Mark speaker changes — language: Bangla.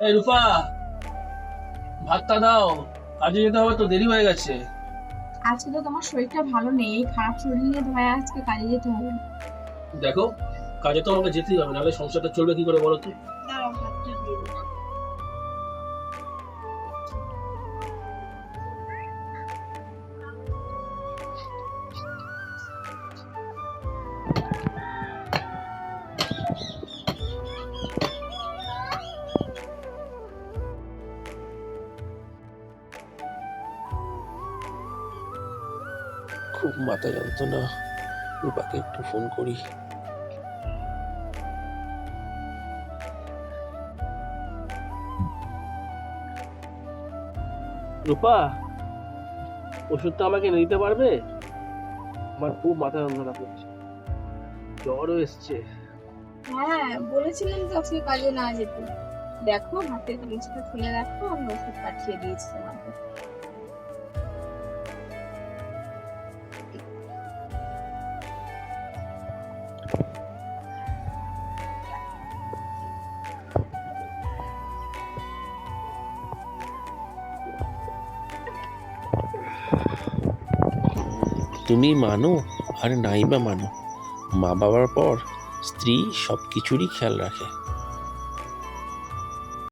Speaker 1: এই রূপা, ভাতটা দাও, কাজে যেতে হবে তো, দেরি হয়ে গেছে।
Speaker 2: আজকে তো তোমার শরীরটা ভালো নেই, এই খারাপ শরীর নিয়ে তোমায় আজকে কাজে যেতে হবে।
Speaker 1: দেখো, কাজে তো আমাকে যেতেই হবে, নাহলে সংসারটা চলবে কি করে বলো তো।
Speaker 2: দাঁড়াও, ভাতটা দিয়ে দিই।
Speaker 1: খুব মাথা যন্ত্রণা, রূপাকে একটু ফোন করি। রূপা, ওষুধটা আমাকে এনে দিতে পারবে? আমার খুব মাথা যন্ত্রণা করছে, জ্বরও এসছে।
Speaker 2: হ্যাঁ, বলেছিলাম তো আজকে কাজে না যেতে। দেখো, হাতের জিনিসটা খুলে রাখো, আমি ওষুধ পাঠিয়ে দিয়েছি তোমাকে।
Speaker 3: তুমি মানো আর নাই বা মানো, মা বাবার পর স্ত্রী সব কিছুরই খেয়াল রাখে।